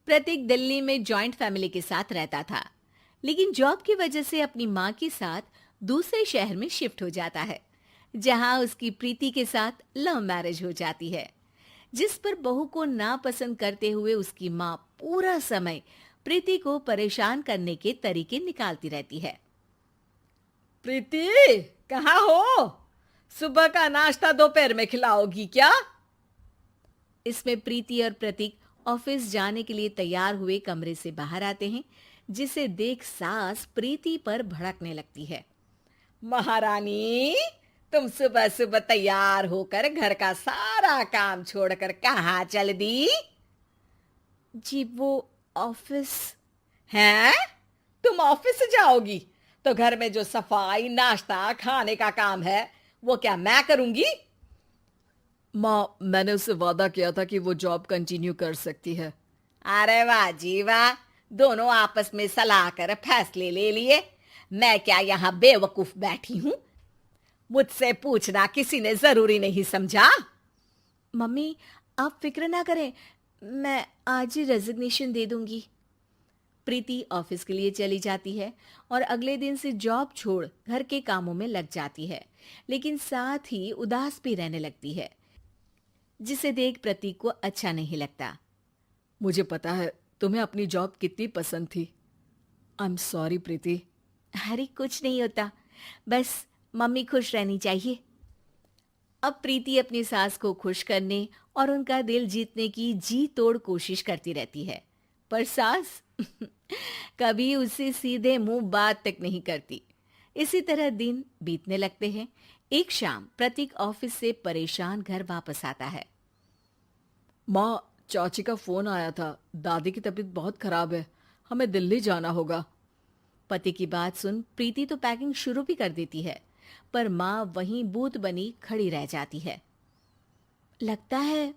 प्रतीक दिल्ली में joint family के साथ रहता था, लेकिन जॉब की वजह से अपनी माँ के साथ दूसरे शहर में शिफ्ट हो जाता है, जहाँ उसकी प्रीति के साथ लव मैरिज हो जाती है, जिस पर बहू को नापसंद करते हुए उसकी माँ पूरा समय प्रीति को परेशान करने के तरीके निकालती रहती है। प्रीति, कहाँ हो? सुबह का नाश्ता दोपहर में खिलाओगी क्या? इसमें प्रीति और प्रतीक ऑफिस जाने के लिए तैयार हुए कमरे से बाहर आते हैं, जिसे देख सास प्रीति पर भड़कने लगती है। महारानी, तुम सुबह सुबह तैयार होकर घर का सारा काम छोड़कर कहाँ चल दी? जी वो ऑफिस। हैं? तुम ऑफिस से जाओगी तो घर में जो सफाई, नाश्ता, खाने का काम है वो क्या मैं करूंगी? माँ, मैंने उससे वादा किया था कि वो जॉब कंटिन्यू कर सकती है। अरे वाह जी वाह, दोनों आपस में सलाह कर फैसले ले लिए। मैं क्या यहाँ बेवकूफ बैठी हूँ? मुझसे पूछना किसी ने जरूरी नहीं समझा? मम्मी, आप फिक्र ना करें, मैं आज ही रेजिग्नेशन दे दूंगी। प्रीति ऑफिस के लिए चली जाती है और अगले दिन से जॉब छोड़ घर के कामों में लग जाती है, लेकिन साथ ही उदास भी रहने लगती है, जिसे देख प्रतीक को अच्छा नहीं लगता। मुझे पता है तुम्हें अपनी जॉब कितनी पसंद थी। आई एम सॉरी प्रीति। अरे कुछ नहीं होता, बस मम्मी खुश रहनी चाहिए। अब प्रीति अपनी सास को खुश करने और उनका दिल जीतने की जी तोड़ कोशिश करती रहती है, पर सास कभी उससे सीधे मुंह बात तक नहीं करती। इसी तरह दिन बीतने लगते हैं। एक शाम प्रतीक ऑफिस से परेशान घर वापस आता है। माँ, चाची का फोन आया था। दादी की तबीयत बहुत खराब है, हमें दिल्ली जाना होगा। पति की बात सुन प्रीति तो पैकिंग शुरू भी कर देती है, पर माँ वहीं बूत बनी खड़ी रह जाती है। लगता है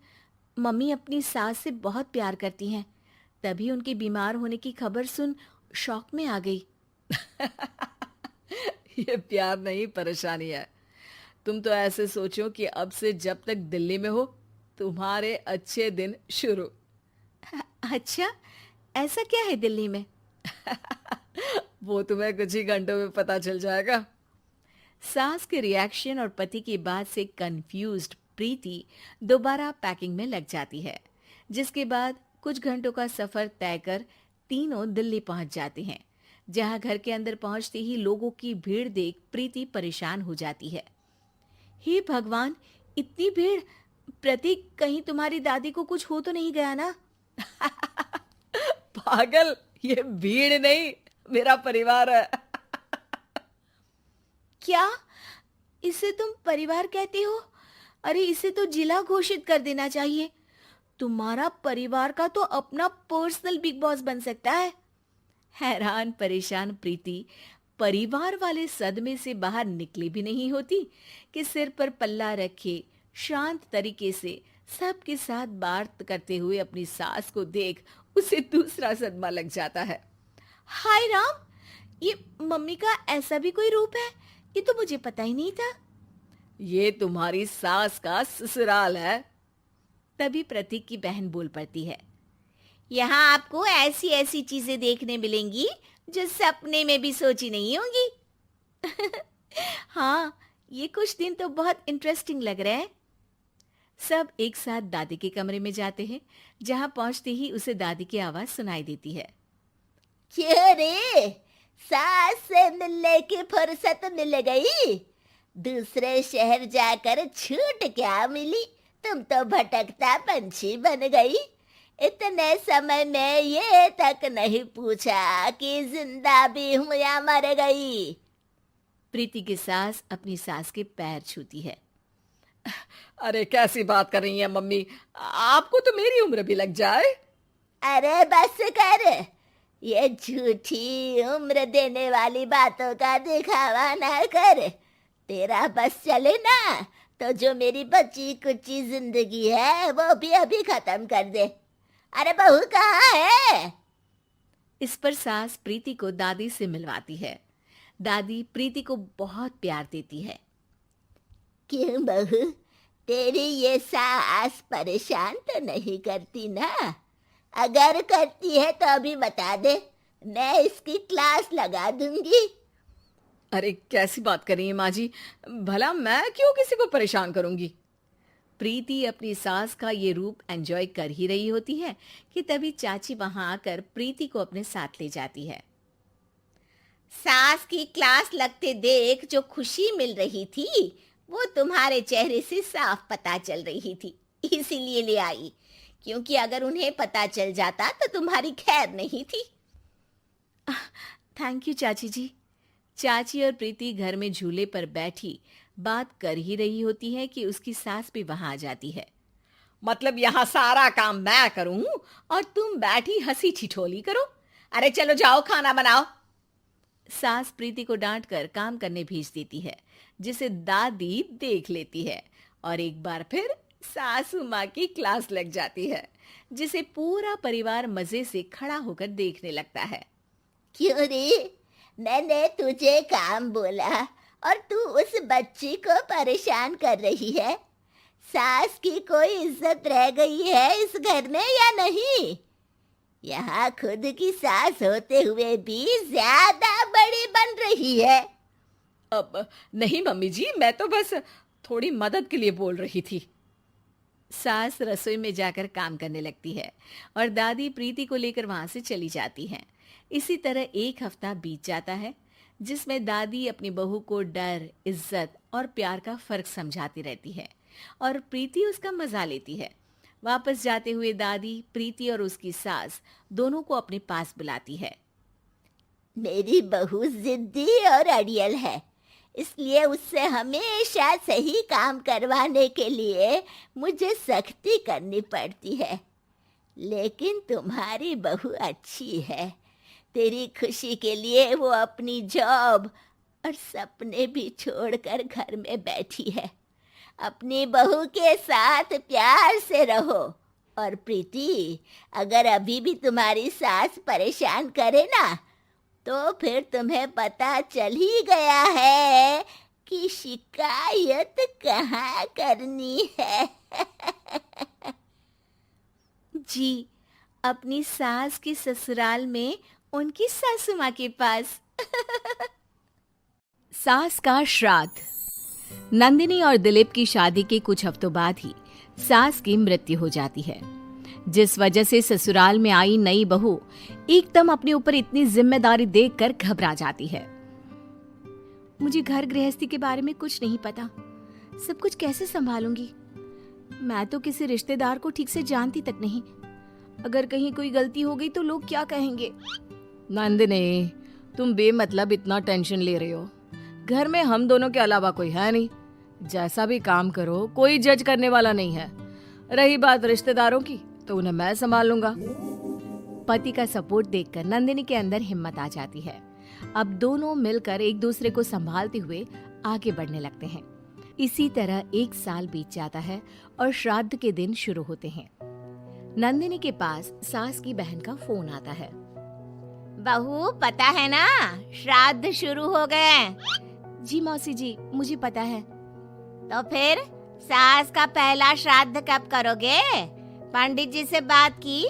मम्मी अपनी सास से बहुत प्यार करती हैं, तभी उनके बीमार होने की खबर सुन शॉक में आ गई। ये प्यार नहीं, परेशानी है। तुम तो ऐसे सोचो कि अब से जब तक दिल्ली में हो तुम्हारे अच्छे दिन शुरू। अच्छा, ऐसा क्या है दिल्ली में? वो तुम्हें कुछ ही घंटों में पता चल जाएगा। सास के रिएक्शन और पति की बात से कंफ्यूज्ड प्रीति दोबारा पैकिंग में लग जाती है, जिसके बाद कुछ घंटों का सफर तय कर तीनों दिल्ली पहुंच जाते हैं, जहां घर के अंदर पहुंचते ही लोगों की भीड़ देख प्रीति परेशान हो जाती है। हे भगवान, इतनी भीड़! प्रतीक, कहीं तुम्हारी दादी को कुछ हो तो नहीं गया ना? पागल, ये भीड़ नहीं, मेरा परिवार है। क्या? इसे तुम परिवार कहते हो? अरे इसे तो जिला घोषित कर देना चाहिए। तुम्हारा परिवार का तो अपना पर्सनल बिग बॉस बन सकता है। हैरान परेशान प्रीति परिवार वाले सदमे से बाहर निकली भी नहीं होती कि सिर पर पल्ला रखे शांत तरीके से सबके साथ बात करते हुए अपनी सास को देख उसे दूसरा सदमा लग जाता है। हाय राम, ये मम्मी का ऐसा भी कोई रूप है? ये तो मुझे पता ही नहीं था। ये तुम्हारी सास का ससुराल है। तभी प्रतीक की बहन बोल पड़ती है। यहाँ आपको ऐसी ऐसी चीजें देखने मिलेंगी जो सपने में भी सोची नहीं होंगी। हाँ, ये कुछ दिन तो बहुत इंटरेस्टिंग लग रहे हैं। सब एक साथ दादी के कमरे में जाते हैं, जहाँ पहुंचते ही उसे दादी की आवाज सुनाई देती है। क्यों रे, सास से मिलने की फुर्सत मिल गई? दूसरे शहर जाकर छूट क्या मिली? तुम तो भटकता पंछी बन गई। इतने समय में ये तक नहीं पूछा कि जिंदा भी हूं या मर गई। प्रीति की सास अपनी सास के पैर छूती है। अरे कैसी बात कर रही है मम्मी, आपको तो मेरी उम्र भी लग जाए। अरे बस कर, ये झूठी उम्र देने वाली बातों का दिखावा ना कर। तेरा बस चले ना तो जो मेरी बची कुची जिंदगी है वो भी अभी खत्म कर दे। अरे बहू कहाँ है? इस पर सास प्रीति को दादी से मिलवाती है। दादी प्रीति को बहुत प्यार देती है। क्यों बहू, तेरी ये सास परेशान तो नहीं करती ना? अगर करती है तो अभी बता दे, मैं इसकी क्लास लगा दूंगी। अरे कैसी बात कर रही है माँ जी, भला मैं क्यों किसी को परेशान करूंगी। प्रीति अपनी सास का ये रूप एंजॉय कर ही रही होती है कि तभी चाची वहां आकर प्रीति को अपने साथ ले जाती है। सास की क्लास लगते देख जो खुशी मिल रही थी वो तुम्हारे चेहरे से साफ पता चल रही थी, इसीलिए ले आई, क्योंकि अगर उन्हें पता चल जाता तो तुम्हारी खैर नहीं थी। थैंक यू चाची जी। चाची और प्रीति घर में झूले पर बैठी बात कर ही रही होती है कि उसकी सास भी वहां आ जाती है। मतलब यहाँ सारा काम मैं करूं और तुम बैठी हंसी ठिठोली करो? अरे चलो जाओ खाना बनाओ। सास प्रीति को डांट कर काम करने भेज देती है, जिसे दादी देख लेती है और एक बार फिर सासू माँ की क्लास लग जाती है, जिसे पूरा परिवार मजे से खड़ा होकर देखने लगता है। क्यों रे, मैंने तुझे काम बोला और तू उस बच्ची को परेशान कर रही है? सास की कोई इज्जत रह गई है इस घर में या नहीं? यहाँ खुद की सास होते हुए भी ज्यादा बड़ी बन रही है। अब नहीं मम्मी जी, मैं तो बस थोड़ी मदद के लिए बोल रही थी। सास रसोई में जाकर काम करने लगती है और दादी प्रीति को लेकर वहां से चली जाती हैं। इसी तरह एक हफ्ता बीत जाता है, जिसमें दादी अपनी बहू को डर, इज्जत और प्यार का फर्क समझाती रहती है और प्रीति उसका मजा लेती है। वापस जाते हुए दादी प्रीति और उसकी सास दोनों को अपने पास बुलाती है। मेरी बहू जिद्दी और अड़ियल है, इसलिए उससे हमेशा सही काम करवाने के लिए मुझे सख्ती करनी पड़ती है। लेकिन तुम्हारी बहू अच्छी है, तेरी खुशी के लिए वो अपनी जॉब और सपने भी छोड़कर घर में बैठी है। अपनी बहू के साथ प्यार से रहो। और प्रीति, अगर अभी भी तुम्हारी सास परेशान करे ना, तो फिर तुम्हें पता चल ही गया है कि शिकायत कहाँ करनी है। जी, अपनी सास की ससुराल में उनकी सासू माँ के पास। सास का श्राद्ध। नंदिनी और दिलीप की शादी के कुछ हफ्तों बाद ही सास की मृत्यु हो जाती है, जिस वजह से ससुराल में आई नई बहू एकदम अपने ऊपर इतनी जिम्मेदारी देखकर घबरा जाती है। मुझे घर गृहस्थी के बारे में कुछ नहीं पता, सब कुछ कैसे संभालूंगी? मैं तो किसी रिश्तेदार को ठीक से जानती तक नहीं। अगर कहीं कोई गलती हो गई तो लोग क्या कहेंगे? नंदिनी, तुम बेमतलब इतना टेंशन ले रही हो। घर में हम दोनों के अलावा कोई है नहीं। जैसा भी काम करो कोई जज करने वाला नहीं है। रही बात रिश्तेदारों की, तो उन्हें मैं संभाल लूंगा। पति का सपोर्ट देखकर नंदिनी के अंदर हिम्मत आ जाती है। अब दोनों मिलकर एक दूसरे को संभालते हुए आगे बढ़ने लगते हैं। इसी तरह 1 साल बीत जाता है और श्राद्ध के दिन शुरू होते हैं। नंदिनी के पास सास की बहन का फोन आता है। बहू, पता है ना, श्राद्ध शुरू हो गए। जी मौसी जी, मुझे पता है। तो फिर सास का पहला श्राद्ध कब करोगे? पंडित जी से बात की?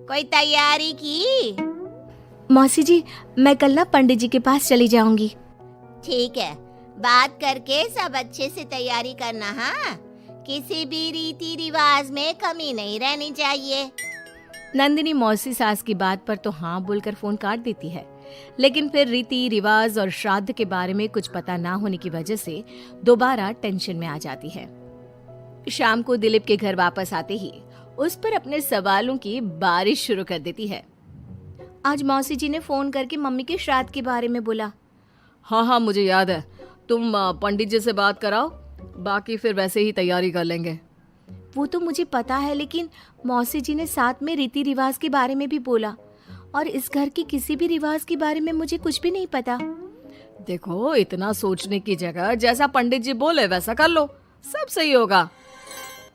कोई तैयारी की? मौसी जी, मैं कल ना पंडित जी के पास चली जाऊंगी। ठीक है, बात करके सब अच्छे से तैयारी करना। हाँ, किसी भी रीति रिवाज में कमी नहीं रहनी चाहिए। नंदिनी मौसी सास की बात पर तो हाँ बोलकर फोन काट देती है, लेकिन फिर रीति रिवाज और श्राद्ध के बारे में कुछ पता ना होने की वजह से दोबारा टेंशन में आ जाती है। शाम को दिलीप के घर वापस आते ही उस पर अपने सवालों की बारिश शुरू कर देती है। आज मौसी जी ने फोन करके मम्मी के श्राद्ध के बारे में बोला। हाँ, मुझे याद है। तुम पंडित जी से बात कराओ, बाकी फिर वैसे ही तैयारी कर लेंगे। वो तो मुझे पता है, लेकिन मौसी जी ने साथ में रीति रिवाज के बारे में भी बोला, और इस घर के किसी भी रिवाज के बारे में मुझे कुछ भी नहीं पता। देखो, इतना सोचने की जगह जैसा पंडित जी बोले वैसा कर लो, सब सही होगा।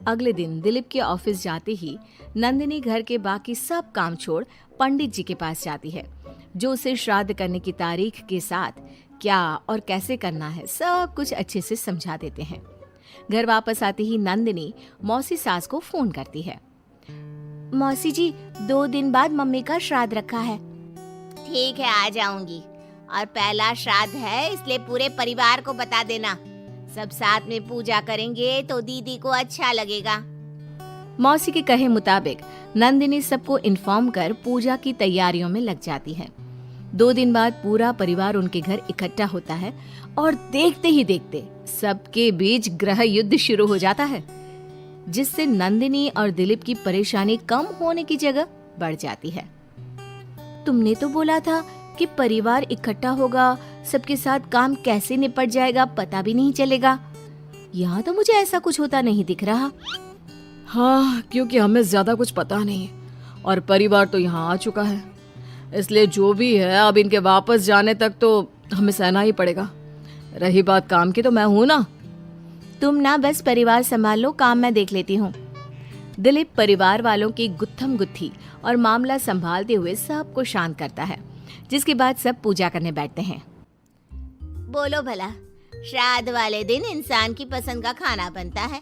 अगले दिन दिलीप के ऑफिस जाते ही नंदिनी घर के बाकी सब काम छोड़ पंडित जी के पास जाती है, जो उसे श्राद्ध करने की तारीख के साथ क्या और कैसे करना है सब कुछ अच्छे से समझा देते हैं। घर वापस आते ही नंदिनी मौसी सास को फोन करती है। मौसी जी 2 दिन बाद मम्मी का श्राद्ध रखा है। ठीक है, आ जाऊंगी। और पहला श्राद्ध है, इसलिए पूरे परिवार को बता देना। सब साथ में पूजा करेंगे तो दीदी को अच्छा लगेगा। मौसी के कहे मुताबिक नंदिनी सबको इन्फॉर्म कर पूजा की तैयारियों में लग जाती है। 2 दिन बाद पूरा परिवार उनके घर इकट्ठा होता है और देखते ही देखते सबके बीच गृह युद्ध शुरू हो जाता है, जिससे नंदिनी और दिलीप की परेशानी कम होने की जगह बढ़ जाती है। तुमने तो बोला था कि परिवार इकट्ठा होगा, सबके साथ काम कैसे निपट जाएगा पता भी नहीं चलेगा। यहाँ तो मुझे ऐसा कुछ होता नहीं दिख रहा। हाँ, क्योंकि हमें ज्यादा कुछ पता नहीं है और परिवार तो यहाँ आ चुका है, इसलिए जो भी है अब इनके वापस जाने तक तो हमें सहना ही पड़ेगा। रही बात काम की, तो मैं हूं ना। तुम ना बस परिवार संभाल लो, काम मैं देख लेती हूँ। दिलीप परिवार वालों की गुत्थम गुत्थी और मामला संभालते हुए सबको शांत करता है, जिसके बाद सब पूजा करने बैठते हैं। बोलो भला, श्राद्ध वाले दिन इंसान की पसंद का खाना बनता है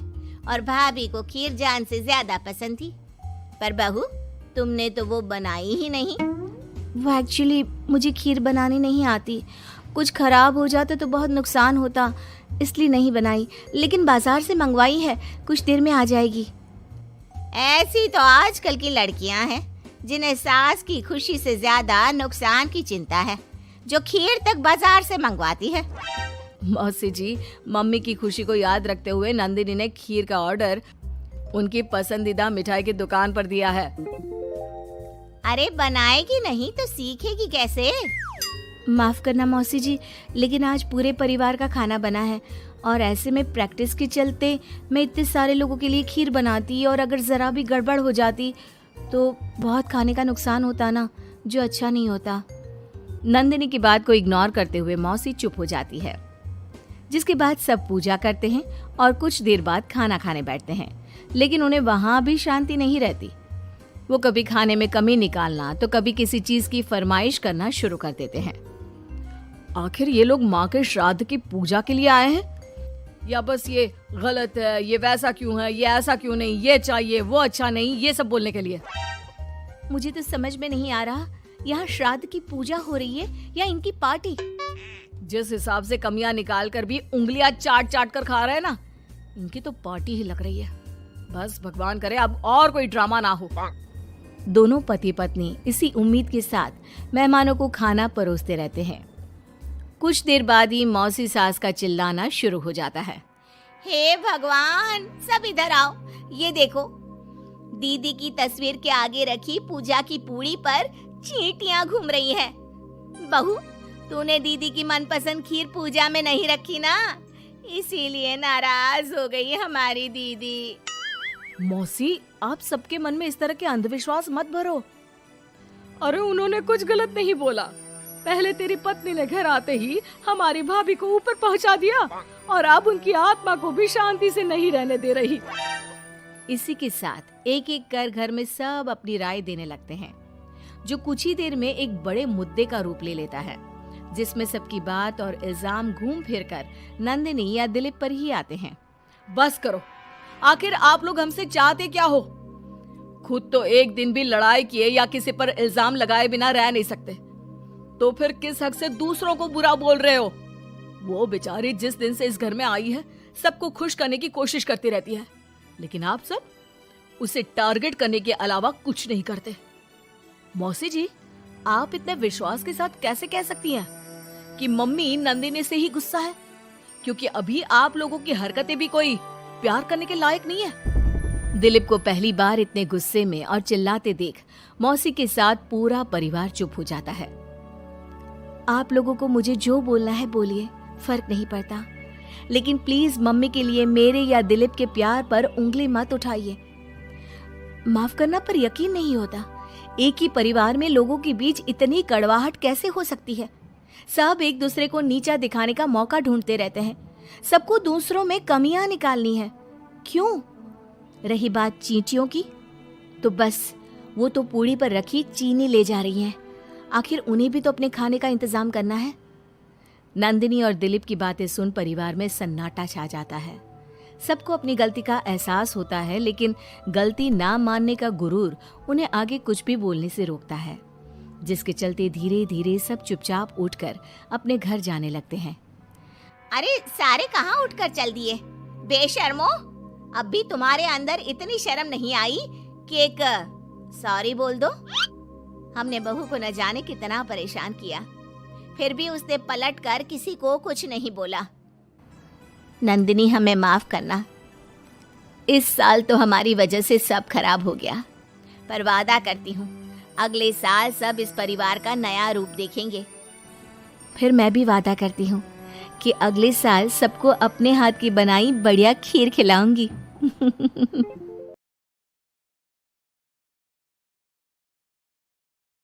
और भाभी को खीर जान से ज्यादा पसंद थी, पर बहू तुमने तो वो बनाई ही नहीं। वो एक्चुअली मुझे खीर बनानी नहीं आती, कुछ खराब हो जाता तो बहुत नुकसान होता, इसलिए नहीं बनाई। लेकिन बाजार से मंगवाई है, कुछ देर में आ जाएगी। ऐसी तो आजकल की लड़कियां हैं जिन्हें सास की खुशी से ज्यादा नुकसान की चिंता है, जो खीर तक बाजार से मंगवाती है। मौसी जी, मम्मी की खुशी को याद रखते हुए नंदिनी ने खीर का ऑर्डर उनकी पसंदीदा मिठाई की दुकान पर दिया है। अरे बनाएगी नहीं तो सीखेगी कैसे? माफ करना मौसी जी, लेकिन आज पूरे परिवार का खाना बना है और ऐसे में प्रैक्टिस के चलते मैं इतने सारे लोगों के लिए खीर बनाती और अगर जरा भी गड़बड़ हो जाती तो बहुत खाने का नुकसान होता ना, जो अच्छा नहीं होता। नंदिनी की बात को इग्नोर करते हुए मौसी चुप हो जाती है, जिसके बाद सब पूजा करते हैं और कुछ देर बाद खाना खाने बैठते हैं। लेकिन उन्हें वहां भी शांति नहीं रहती। वो कभी खाने में कमी निकालना तो कभी किसी चीज की फरमाइश करना शुरू कर देते हैं। आखिर ये लोग माँ के श्राद्ध की पूजा के लिए आए हैं या बस ये गलत है, ये वैसा क्यों है, ये ऐसा क्यों नहीं, ये चाहिए, वो अच्छा नहीं, ये सब बोलने के लिए? मुझे तो समझ में नहीं आ रहा, यहाँ श्राद्ध की पूजा हो रही है या इनकी पार्टी। जिस हिसाब से कमियां निकाल कर भी उंगलियां चाट चाट कर खा रहे हैं ना, इनकी तो पार्टी ही लग रही है। बस भगवान करे अब और कोई ड्रामा ना हो। दोनों पति पत्नी इसी उम्मीद के साथ मेहमानों को खाना परोसते रहते हैं। कुछ देर बाद ही मौसी सास का चिल्लाना शुरू हो जाता है। हे भगवान, सब इधर आओ, ये देखो, दीदी की तस्वीर के आगे रखी पूजा की पूड़ी पर चींटियां घूम रही है। बहू, तूने दीदी की मनपसंद खीर पूजा में नहीं रखी ना, इसीलिए नाराज हो गई हमारी दीदी। मौसी, आप सबके मन में इस तरह के अंधविश्वास मत भरो। अरे उन्होंने कुछ गलत नहीं बोला। पहले तेरी पत्नी ने घर आते ही हमारी भाभी को ऊपर पहुंचा दिया और अब उनकी आत्मा को भी शांति से नहीं रहने दे रही। इसी के साथ एक एक कर घर में सब अपनी राय देने लगते हैं, जो कुछ ही देर में एक बड़े मुद्दे का रूप ले लेता है, जिसमें सबकी बात और इल्जाम घूम फिर कर नंदिनी या दिलीप पर ही आते हैं। बस करो, आखिर आप लोग हमसे चाहते क्या हो? खुद तो एक दिन भी लड़ाई किए या किसी पर इल्जाम लगाए बिना रह नहीं सकते, तो फिर किस हक से दूसरों को बुरा बोल रहे हो? वो बेचारी जिस दिन से इस घर में आई है सबको खुश करने की कोशिश करती रहती है, लेकिन आप सब उसे टारगेट करने के अलावा कुछ नहीं करते। मौसी जी, आप इतने विश्वास के साथ कैसे कह सकती हैं कि मम्मी नंदिनी से ही गुस्सा है, क्योंकि अभी आप लोगों की हरकतें भी कोई प्यार करने के लायक नहीं है। दिलीप को पहली बार इतने गुस्से में और चिल्लाते देख मौसी के साथ पूरा परिवार चुप हो जाता है। आप लोगों को मुझे जो बोलना है बोलिए, फर्क नहीं पड़ता, लेकिन प्लीज मम्मी के लिए मेरे या दिलीप के प्यार पर उंगली मत उठाइए। माफ करना पर यकीन नहीं होता, एक ही परिवार में लोगों के बीच इतनी कड़वाहट कैसे हो सकती है? सब एक दूसरे को नीचा दिखाने का मौका ढूंढते रहते हैं, सबको दूसरों में कमियां निकालनी है। क्यों? रही बात चींटियों की, तो बस वो तो पूड़ी पर रखी चीनी ले जा रही हैं। आखिर उन्हें भी तो अपने खाने का इंतजाम करना है। नंदिनी और दिलीप की बातें सुन परिवार में सन्नाटा छा जाता है। सबको अपनी गलती का एहसास होता है, लेकिन गलती ना मानने का गुरूर उन्हें आगे कुछ भी बोलने से रोकता है, जिसके चलते धीरे धीरे सब चुपचाप उठकर अपने घर जाने लगते हैं। अरे सारे कहाँ उठकर चल दिए? बेशर्मो, अब भी तुम्हारे अंदर इतनी शर्म नहीं आई कि एक सॉरी बोल दो? हमने बहू को न जाने कितना परेशान किया, फिर भी उसने पलट कर किसी को कुछ नहीं बोला। नंदिनी, हमें माफ करना। इस साल तो हमारी वजह से सब खराब हो गया, पर वादा करती हूँ अगले साल सब इस परिवार का नया रूप देखेंगे। फिर मैं भी वादा करती हूँ कि अगले साल सबको अपने हाथ की बनाई बढ़िया खीर खिलाऊंगी।